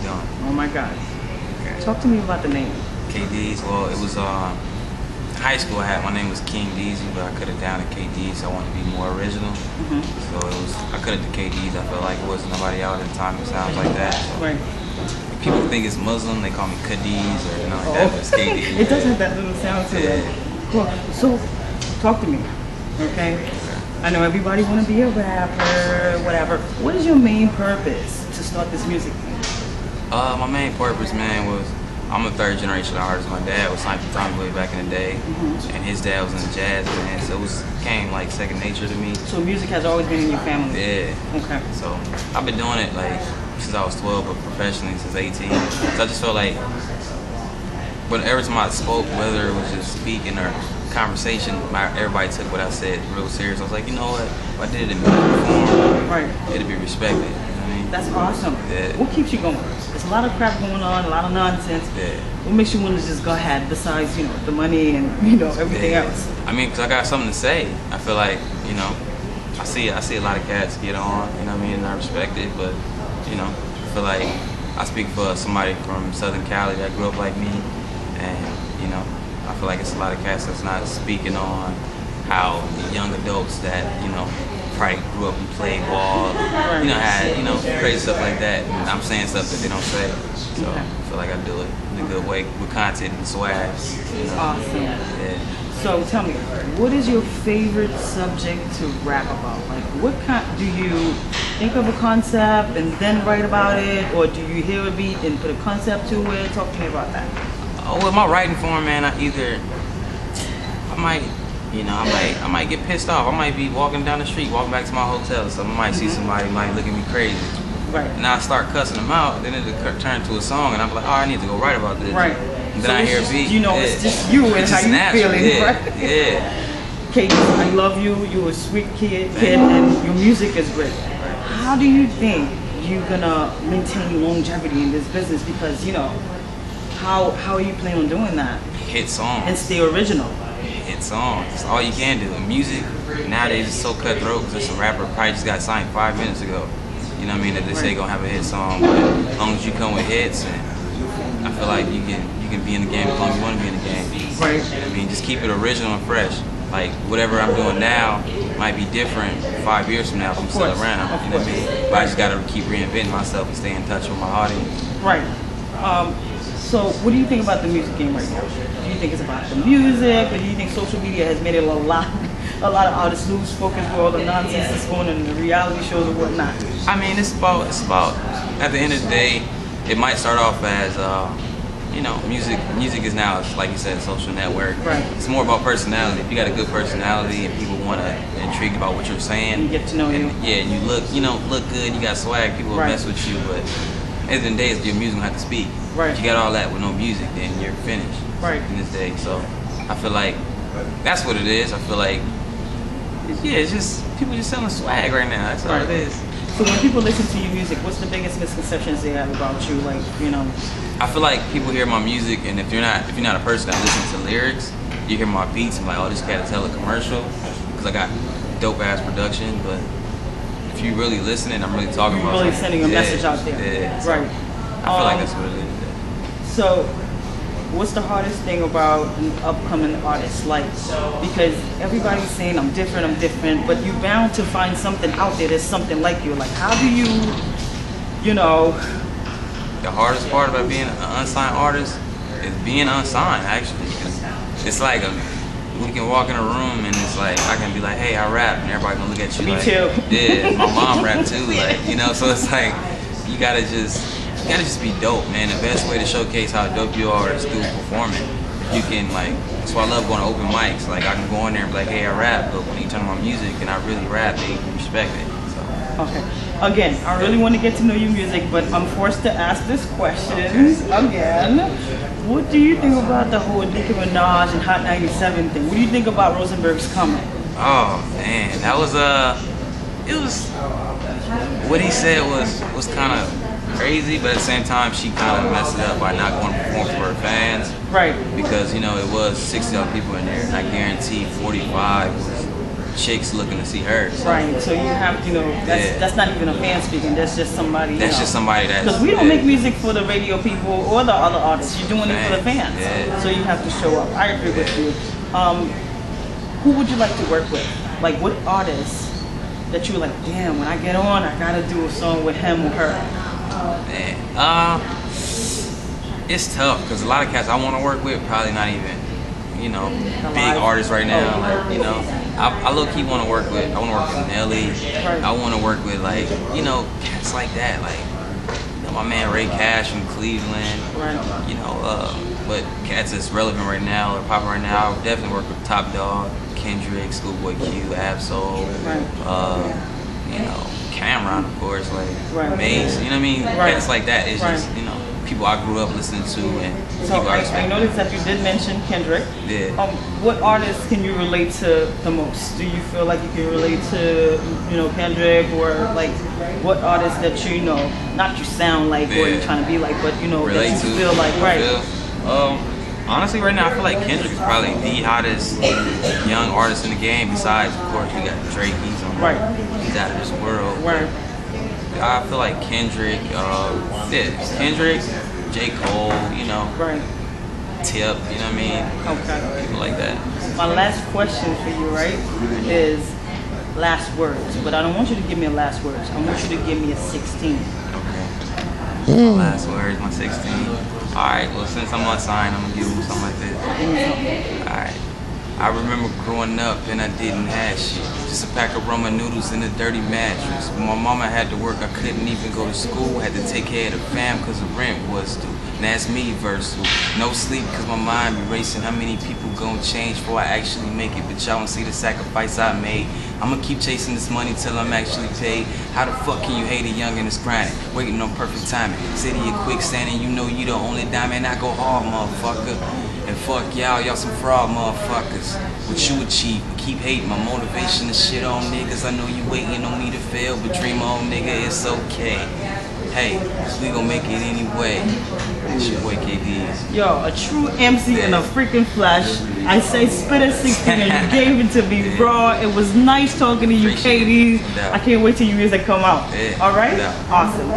doing? Oh my God. Okay. Talk to me about the name. K-deez. Well, it was in high school. My name was k-deez, but I cut it down to k-deez. So I wanted to be more original. So I cut it to k-deez. I felt like it wasn't nobody out at the time that sounds like that. So Right. if people think it's Muslim, they call me k-deez or like that, but it's k-deez. It does have that little sound to it. Cool. So, talk to me, okay? I know everybody want to be a rapper, whatever. What is your main purpose to start this music thing? My main purpose, man, was I'm a third generation artist. My dad was signed to Tommy way back in the day, and his dad was in the jazz band, so it became like second nature to me. So music has always been in your family? Yeah. Okay. So I've been doing it like since I was 12, but professionally since 18. So I just felt like whenever time I spoke, whether it was just speaking or conversation, everybody took what I said real serious. I was like, you know what? If I did it in music form, Right. it'd be respected. You know what I mean? That's awesome. Yeah. What keeps you going? There's a lot of crap going on, a lot of nonsense. Yeah. What makes you want to just go ahead besides, the money and, everything else? I mean, because I got something to say. I feel like, I see a lot of cats get on, you know what I mean, and I respect it, but, I feel like I speak for somebody from Southern Cali that grew up like me, and, I feel like it's a lot of cats that's not speaking on how the young adults that, probably grew up and played ball, had, crazy stuff like that, and I'm saying stuff that they don't say, so I feel like I do it in a good way with content and swag. Awesome. Yeah. So tell me, what is your favorite subject to rap about? Like, do you think of a concept and then write about it, or do you hear a beat and put a concept to it? Talk to me about that. Oh, with my writing form, man, I might get pissed off. I might be walking down the street, walking back to my hotel, so I might see somebody might look at me crazy. Right. And I start cussing them out, then it'll turn to a song, and I'm like, oh, I need to go write about this. Right. And So then I hear a beat. it's just you and It's how just you natural, feeling, yeah, right? Yeah. k-deez, I love you. You're a sweet kid, and your music is great. How do you think you're gonna maintain longevity in this business? Because how are you planning on doing that? Hit songs. And stay original. Hit songs. That's all you can do. And music nowadays is so cutthroat because there's some rapper probably just got signed 5 minutes ago. You know what I mean? That they say gonna have a hit song, but as long as you come with hits, and I feel like you can be in the game as long as you want to be in the game. Right. I mean, just keep it original and fresh. Like whatever I'm doing now might be different 5 years from now if I'm still around. You know what I mean? But I just gotta keep reinventing myself and stay in touch with my audience. Right. So what do you think about the music game right now? Do you think it's about the music, or do you think social media has made it a lot of artists lose focus with all the nonsense that's going on in the reality shows and whatnot? I mean, it's about at the end of the day, it might start off as music is now, like you said, a social network. Right. It's more about personality. If you got a good personality and people want to intrigued about what you're saying, And get to know you. Yeah, and you look good, you got swag, people will mess with you, but at the end of the day, your music will have to speak. Right. If you got all that with no music, then you're finished. Right. In this day, so I feel like that's what it is. I feel like it's just people just selling swag right now. That's all it is. So when people listen to your music, what's the biggest misconceptions they have about you? Like, I feel like people hear my music, and if you're not a person that listens to lyrics, you hear my beats and like, oh, this cat tell a commercial, because I got dope ass production. But if you really listening, I'm really talking about. Really sending a message out there. Yeah. So right. I feel like that's what it is. So, what's the hardest thing about an upcoming artist? Like, because everybody's saying I'm different, but you're bound to find something out there that's something like you. Like, how do you, The hardest part about being an unsigned artist is being unsigned, actually. It's like we can walk in a room and it's like, I can be like, hey, I rap, and everybody gonna look at you Me like, too. Yeah, my mom rap too, like, so it's like, you gotta just be dope, man. The best way to showcase how dope you are is through performing. You can that's why I love going to open mics. Like I can go in there and be like, hey, I rap, but when you turn on my music and I really rap, they respect it. So. Okay. Again, I really want to get to know your music, but I'm forced to ask this question again. What do you think about the whole Nicki Minaj and Hot 97 thing? What do you think about Rosenberg's comment? Oh man, that was what he said was kind of crazy, but at the same time, she kind of messed it up by not going to perform for her fans. Right. Because, it was 60 other people in there, and I guarantee 45 was chicks looking to see her. So. Right. So you have, you know, that's not even a fan speaking. That's just somebody. That's just somebody that's. Because we don't make music for the radio people or the other artists. You're doing it for the fans. Yeah. So you have to show up. I agree with you. Who would you like to work with? Like, what artists that you were like, damn, when I get on, I gotta do a song with him or her? Man, it's tough because a lot of cats I want to work with probably not even, you know, big artists right now. Like, you know, I low key want to work with. I want to work with Nelly. I want to work with, like, you know, cats like that. Like, you know, my man Ray Cash from Cleveland. You know, but cats that's relevant right now or popping right now, I would definitely work with Top Dog, Kendrick, Schoolboy Q, Absol, you know, Cameron, of course, like Mace. You know what I mean? Cats like that. It's just, you know, people I grew up listening to and so people I respect. I noticed that you did mention Kendrick. Yeah. What artists can you relate to the most? Do you feel like you can relate to, you know, Kendrick, or like what artists that you know, not you sound like or you're trying to be like, but you know, relate that you to, feel like honestly, right now I feel like Kendrick is probably the hottest young artist in the game. Besides, of course, you got Drake. He's on. He's out of this world. I feel like Kendrick, Kendrick, J. Cole, you know, Tip, you know what I mean? Okay. People like that. My last question for you, right, is last words. But I don't want you to give me a last words. I want you to give me a 16. Okay. My last words, my 16. Alright, well, since I'm unsigned, I'm gonna give you something like this. Alright. I remember growing up and I didn't have shit. Just a pack of ramen noodles and a dirty mattress. When my mama had to work, I couldn't even go to school. Had to take care of the fam cause the rent was due. And that's me, Versal. No sleep cause my mind be racing. How many people gon' change before I actually make it? But y'all don't see the sacrifice I made. I'ma keep chasing this money till I'm actually paid. How the fuck can you hate a youngin' that's grinding? Waiting on perfect timing. City of quicksand and you know you the only diamond. I go hard, motherfucker. And fuck y'all some fraud motherfuckers. What you achieve, keep hating. My motivation is shit on niggas. I know you waiting on me to fail, but dream on, nigga, it's okay. Hey, we gon' make it anyway. It's your boy k-deez. Yo, a true MC in a freaking flesh. I say spit at 16 and you gave it to me raw. It was nice talking to you, k-deez. I can't wait till your music come out. Alright? Awesome.